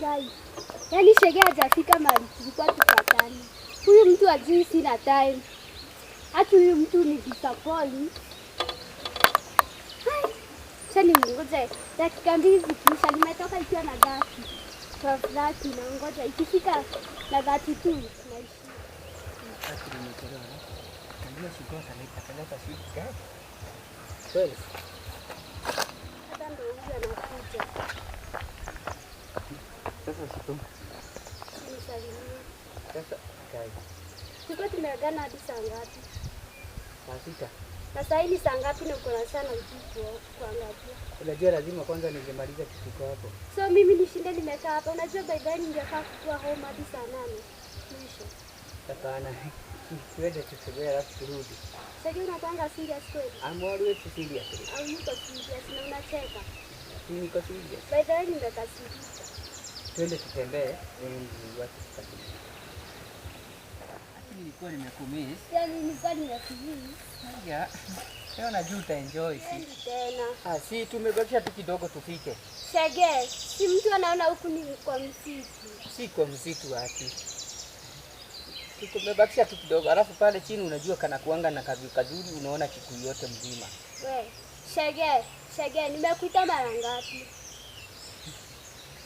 Kai. Yaani Shege hajafika mahali tulikuwa tupatane. Huyu mtu ajui sina time. Hata huyu mtu ni disappoint. Acha ningoje dakika mbili zikiisha, nimetoka ikiwa na gasi. Kwa flati na ngoja ikifika na 32 tunaishi. Sasa nimechelewa. Ndio sikuwa ataleta shida. Kweli. Hata ndio huyu anakuja. Sasa siku. Nisalimie. Sasa Kai. Tulikuwa tumeagana hadi saa ngapi? Saa sita. Na saa hii saa ngapi na uko na sana usiku kuangalia? Unajua lazima kwanza ningemaliza kitu hapo. So mimi nishinde nimekaa hapa. Unajua by then ningefaa kuwa home hadi saa 8. Mwisho. Hapana. Tuende tusubiri alafu turudi. Sasa unapanga serious kweli? I'm always serious. Au niko serious na unacheka? Niko serious. By the way nimekasirika. Twende tutembee ili watu tukatembee. Nilikuwa nimekumiss. Yaani nilikuwa nimefikiria. Haya. Leo najua utaenjoy si. Tena. Si tumebakisha tu kidogo tufike. Shege, si mtu anaona huku ni kwa msitu. Si kwa msitu wapi. Tumebakisha tu kidogo. Alafu pale chini unajua kana kuanga na kazuri unaona Kikuyu yote mzima. We, Shege, nimekuita mara ngapi?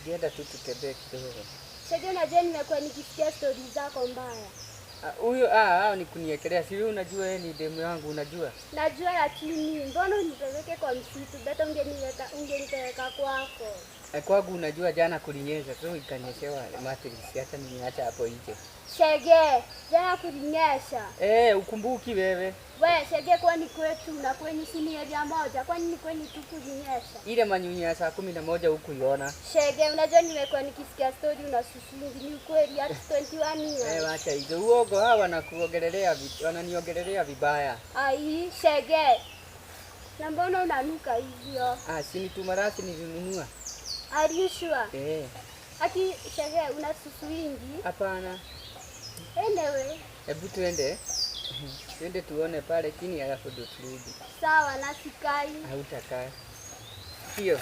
Genda tu tutembee kidogo. Shege, unajua nimekuwa nikisikia stories zako mbaya. Huyo hao ni kuniekelea. Si wewe unajua yeye ni demu yangu unajua? Najua lakini mbona unipeleke kwa msitu? Beta ungenipeleka kwako. Kwangu unajua jana kulinyesha tu ikanyeshewa matrix hata nimeacha hapo nje. Shege, jana kulinyesha. Ukumbuki wewe? We, Shege kwani kwetu na kwenye sini area moja. Kwani ni kwenye tu kulinyesha? Ile manyunyu ya saa 11 huku iona. Shege, unajua nimekuwa nikisikia story unasusungi ni kweli hata 21 years. Acha hizo uogo hawa wananiongelelea vibaya. Ai, Shege. Na mbona unanuka hivyo? Si ni tumarasi nilinunua. Are you sure? Aki Shege unasusuingi? Hapana. Anyway. Hebu twende. Twende tuone pale chini alafu ndo turudi. Sawa, nasikai. Hautakaa. Sio?